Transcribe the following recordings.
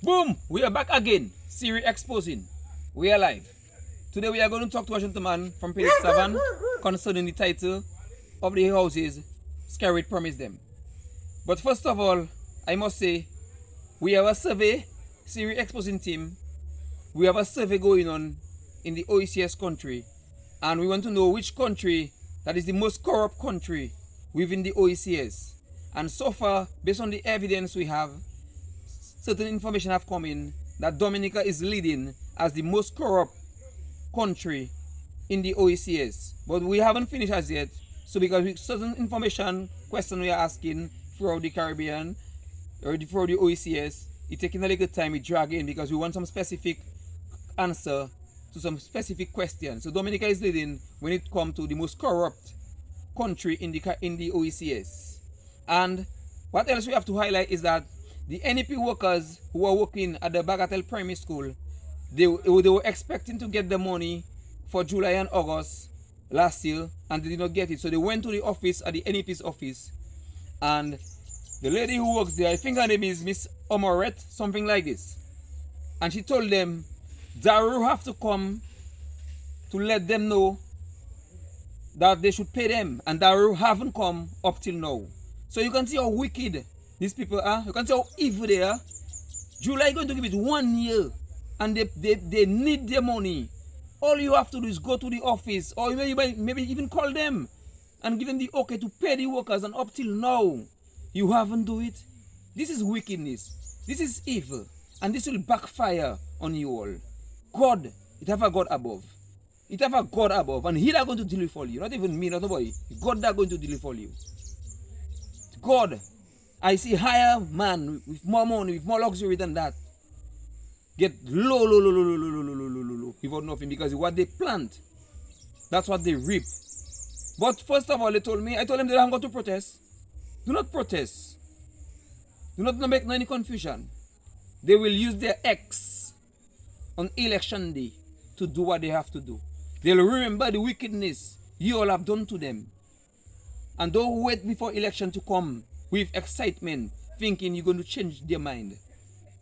Boom! We are back again. Siri exposing. We are live. Today we are going to talk to a gentleman from Petite Savanne concerning the title of the houses Skerrit promised them. But first of all, I must say, we have a survey, Siri exposing team. We have a survey going on in the OECS country, and we want to know which country that is the most corrupt country within the OECS. And so far, based on the evidence we have, certain information have come in that Dominica is leading as the most corrupt country in the OECS. But we haven't finished as yet. So because certain information, question we are asking throughout the Caribbean or throughout the OECS, it's taking a little time we drag in because we want some specific answer to some specific questions. So Dominica is leading when it comes to the most corrupt country in the OECS. And what else we have to highlight is that the NEP workers who are working at the Bagatelle Primary School, they were expecting to get the money for July and August last year, and they did not get it. So they went to the office, at the NEP's office, and the lady who works there, I think her name is Miss Omoret, something like this. And she told them, Daru have to come to let them know that they should pay them, and Daru haven't come up till now. So you can see how wicked these people are. You can see how evil they are. July is going to give it 1 year, and they need their money. All you have to do is go to the office, or maybe even call them and give them the okay to pay the workers, and up till now, you haven't do it. This is wickedness. This is evil, and this will backfire on you all. God, it have a God above. It have a God above, and He that going to deal for you. Not even me, not nobody. God that going to deal for you. God, I see higher man with more money, with more luxury than that, get low without nothing, because what they plant, that's what they reap. But first of all, I told them they don't go to protest. Do not protest. Do not make any confusion. They will use their X on election day to do what they have to do. They'll remember the wickedness you all have done to them. And don't wait before election to come with excitement, thinking you're going to change their mind.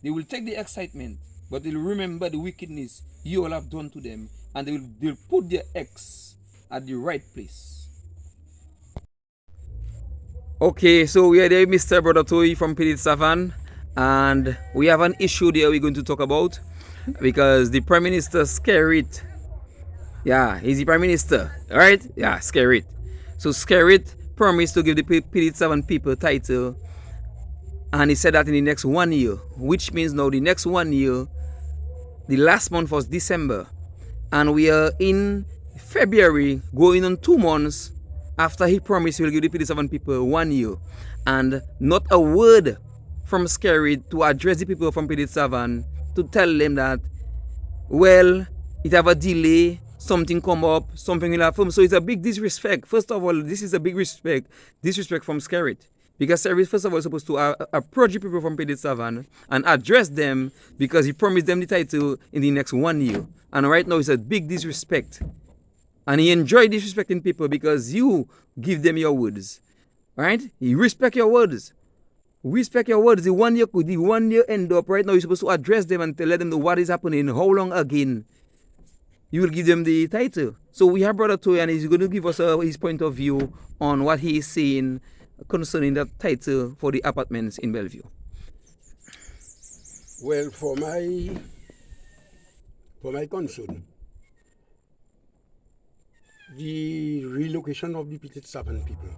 They will take the excitement, but they'll remember the wickedness you all have done to them, and they'll put their X at the right place. Okay, so we are there, Mr. Brother Toy from Petite Savanne, and we have an issue there we're going to talk about, because the Prime Minister Skerrit, yeah, he's the Prime Minister, right? Yeah, Skerrit. So Skerrit promised to give the Petite Savanne people title, and he said that in the next 1 year, which means now the next 1 year, the last month was December, and we are in February, going on 2 months after he promised he will give the Petite Savanne people 1 year, and not a word from Skerrit to address the people from Petite Savanne to tell them that, well, it have a delay, something come up, something will happen. So it's a big disrespect. First of all, this is a big disrespect from Skerrit. Because Skerrit, first of all, is supposed to approach the people from Petite Savanne and address them, because he promised them the title in the next 1 year. And right now it's a big disrespect. And he enjoyed disrespecting people because you give them your words. Right? You respect your words. Respect your words. The 1 year end up right now, you're supposed to address them and let them know what is happening, how long again you will give them the title. So we have Brother Toy, and he's going to give us his point of view on what he is saying concerning that title for the apartments in Bellevue. Well, for my concern, the relocation of the Petite Savanne people,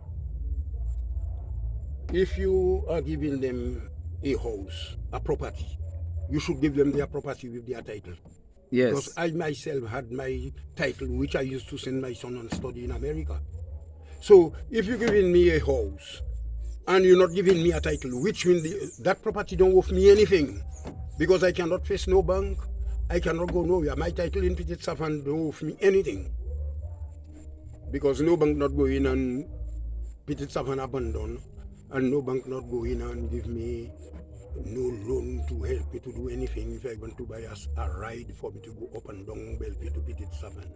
if you are giving them a house, a property, you should give them their property with their title. Yes. Because I myself had my title, which I used to send my son on study in America. So if you're giving me a house and you're not giving me a title, which means that property don't worth me anything, because I cannot face no bank, I cannot go nowhere. My title in Petite Savanne don't worth me anything, because no bank not go in and Petite Savanne abandon, and no bank not go in and give me no loan to help me to do anything if I want to buy a ride for me to go up and down Bellevue to Petite Savanne.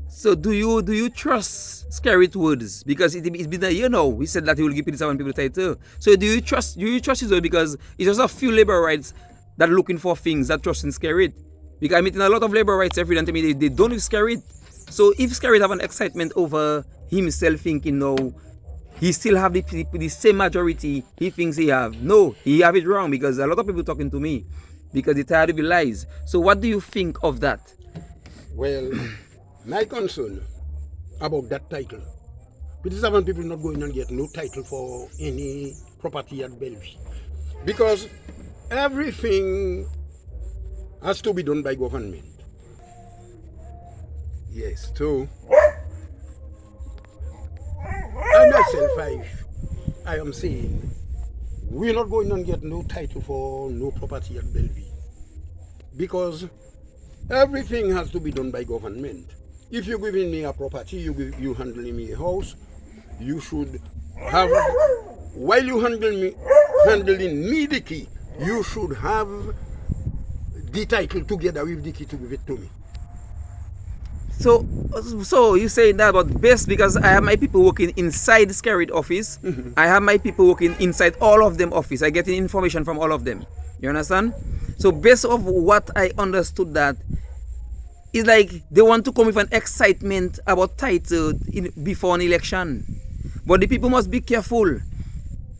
So do you trust Skerrit words? Because it's been a year now. He said that he will give Savanne people title. So do you trust his word? Because it's just a few labor rights that are looking for things that trust in Skerrit. Because I'm meeting a lot of labor rights every day and tell me they don't with Skerrit. So if Skerrit have an excitement over himself thinking no, he still have the same majority he thinks he have. No, he have it wrong because a lot of people talking to me because they're tired of the lies. So what do you think of that? well, my concern about that title, Petite Savanne people not going and get no title for any property at Bellevue. Because everything has to be done by government. Yes, so I myself, I am saying we're not going and get no title for no property at Bellevue. Because everything has to be done by government. If you're giving me a property, you handling me a house, you should have, while you handling me the key, you should have the title together with the key to give it to me. So you say that, but best because I have my people working inside the Skerrit office. I have my people working inside all of them office. I get information from all of them. You understand? So based of what I understood that, it's like they want to come with an excitement about title before an election. But the people must be careful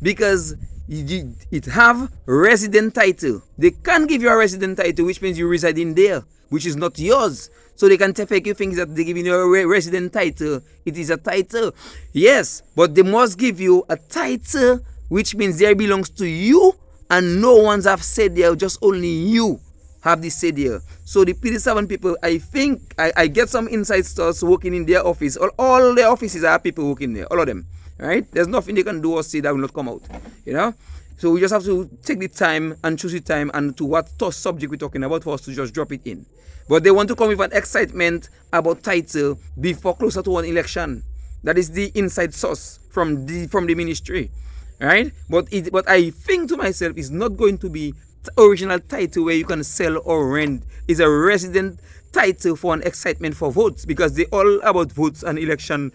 because it have resident title. They can't give you a resident title, which means you reside in there, which is not yours. So they can take you things that they give you a resident title. It is a title. Yes, but they must give you a title, which means there belongs to you and no one's have said there, just only you have this say there. So the Petite Savanne people, I think, I get some inside stores working in their office. All their offices are people working there, all of them, right? There's nothing they can do or say that will not come out, you know? So we just have to take the time and choose the time and to what subject we're talking about for us to just drop it in. But they want to come with an excitement about title before closer to an election. That is the inside source from the ministry, right? But I think to myself, it's not going to be original title where you can sell or rent. Is a resident title for an excitement for votes because they all about votes and election.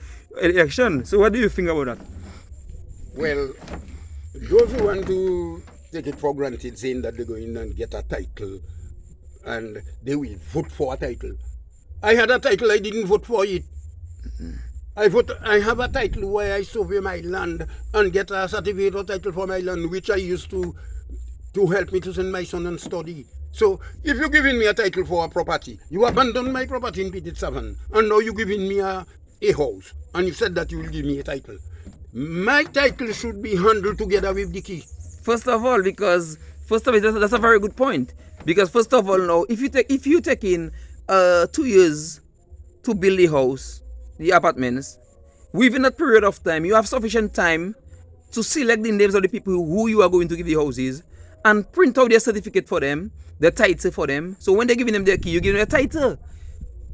So what do you think about that? Well, those who want to take it for granted saying that they're going and get a title and they will vote for a title. I had a title, I didn't vote for it. I have a title where I survey my land and get a certificate or title for my land, which I used to help me to send my son and study. So if you're giving me a title for a property, you abandoned my property in Petite Savanne, and now you're giving me a house, and you said that you will give me a title. My title should be handled together with the key. First of all, that's a very good point. Because first of all, now if you take in 2 years to build the house, the apartments, within that period of time, you have sufficient time to select the names of the people who you are going to give the houses and print out their certificate for them, the title for them. So when they're giving them their key, you give them a title.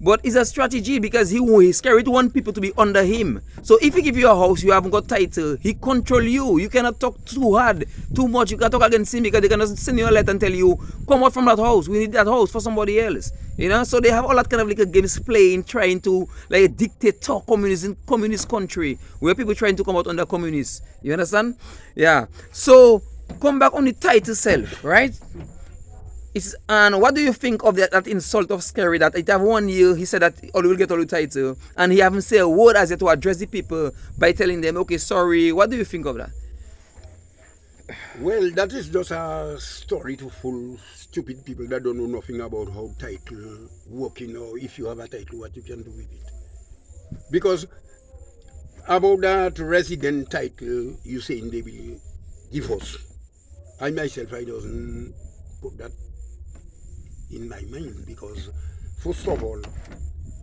But it's a strategy because he's Skerrit want people to be under him. So if he give you a house, you haven't got title, he control you. You cannot talk too hard, too much. You can talk against him because they cannot send you a letter and tell you, come out from that house. We need that house for somebody else. You know, so they have all that kind of like games playing, trying to like a dictator communist country where people trying to come out under communists. You understand? Yeah. So come back on the title self, right? And what do you think of that insult of Skerrit that it have 1 year he said that all will get all the title and he haven't said a word as yet to address the people by telling them, okay, sorry. What do you think of that? Well, that is just a story to full stupid people that don't know nothing about how title working or if you have a title, what you can do with it. Because about that resident title, you saying they will give us. I myself, I doesn't put that in my mind because first of all,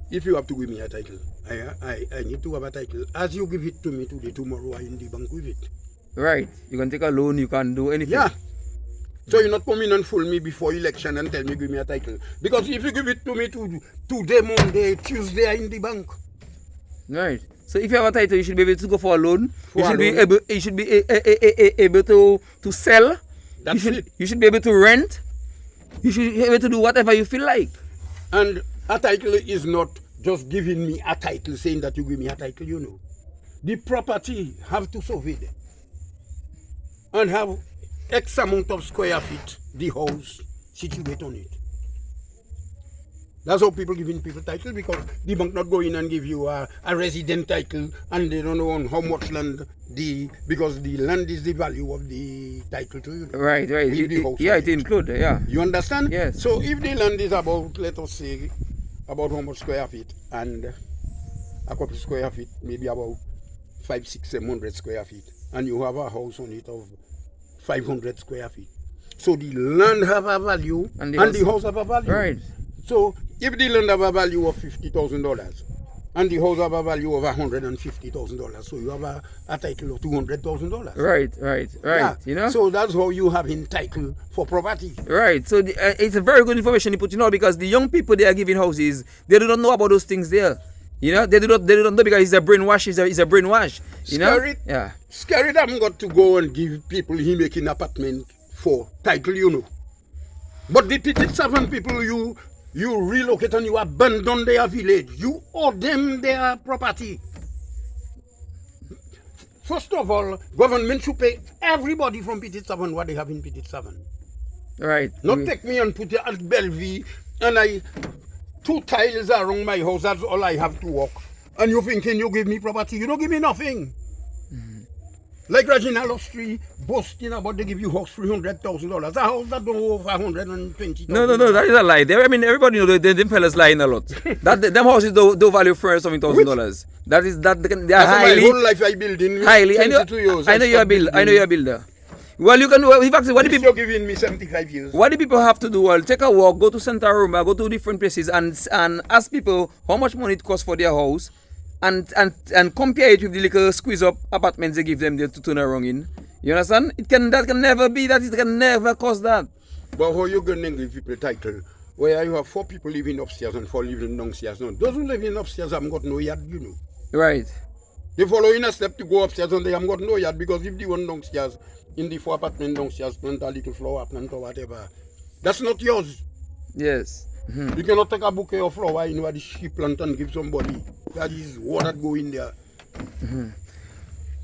if you have to give me a title, I need to have a title. As you give it to me today, tomorrow I in the bank with it. Right. You can take a loan, you can do anything. Yeah. So you're not coming and fool me before election and tell me give me a title. Because if you give it to me today, Monday, Tuesday, I in the bank. Right. So if you have a title, you should be able to go for a loan. You should be able to sell. That's it. You should be able to rent. You should be able to do whatever you feel like. And a title is not just giving me a title, saying that you give me a title, you know. The property have to survey them and have X amount of square feet, the house situate on it. That's how people giving people title, because the bank not go in and give you a resident title and they don't know on how much land because the land is the value of the title to you. Right. It include, yeah. You understand? Yes. So if the land is about, let us say, about how much square feet, and a couple square feet, maybe about 500, 600, 700 square feet, and you have a house on it of 500 square feet. So the land have a value and the house have a value. Right. So if the land have a value of $50,000 and the house have a value of $150,000, so you have a title of $200,000. Right. Yeah. You know. So that's how you have in title for property. Right. So it's a very good information you put in, because the young people they are giving houses, they do not know about those things there. You know, they do not know, because it's a brainwash. It's a brainwash. You know. Skerrit, Yeah. Skerrit haven't got to go and give people he making apartment for title, you know. But the Petite Savanne people, you relocate and you abandon their village. You owe them their property. First of all, government should pay everybody from Petite Savanne what they have in Petite Savanne. Right. Not take me and put it at Bellevue and 2 tiles around my house, that's all I have to walk. And you thinking you give me property, you don't give me nothing. Like Reginald Street boasting about they give you house $300,000. A house that don't over $120,000. No, that is a lie. Everybody know them fellas lying a lot. Them houses don't value $400,000. That is that they are that's highly. My whole life I building. Highly. I know you're a builder. I know you're a builder. Well, you can. Well, in fact, what do people? You're giving me 75 years. What do people have to do? Well, take a walk, go to Santa Roma, go to different places, and ask people how much money it costs for their house, and compare it with the little squeeze up apartments they give them there to turn around in. You understand? It can never be that. It can never cost that. But how you going to give people title where you have 4 people living upstairs and 4 living downstairs? No, those who live in upstairs haven't got no yard, you know. Right. They follow in a step to go upstairs and they haven't got no yard, because if the one downstairs in the 4 apartment downstairs plant a little flower plant or whatever, that's not yours. Yes. You cannot take a bouquet of flower in where the sheep plant and give somebody. That is what that go in there.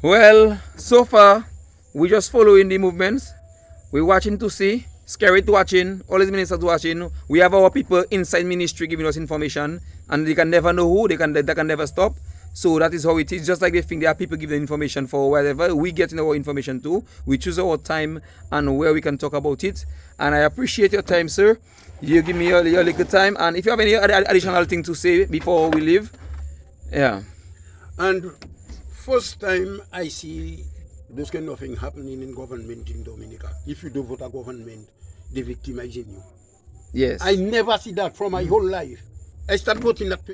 Well, so far we just following the movements. We're watching to see. Skerrit watching, all his ministers watching. We have our people inside ministry giving us information, and they can never know who, they can never stop. So that is how it is. Just like they think there are people giving information for whatever, we get in our information too. We choose our time and where we can talk about it. And I appreciate your time, sir. You give me your little time. And if you have any additional thing to say before we leave, yeah. And first time I see this kind of thing happening in government in Dominica. If you do vote a government, they victimizing you. Yes. I never see that from my whole life. I start voting at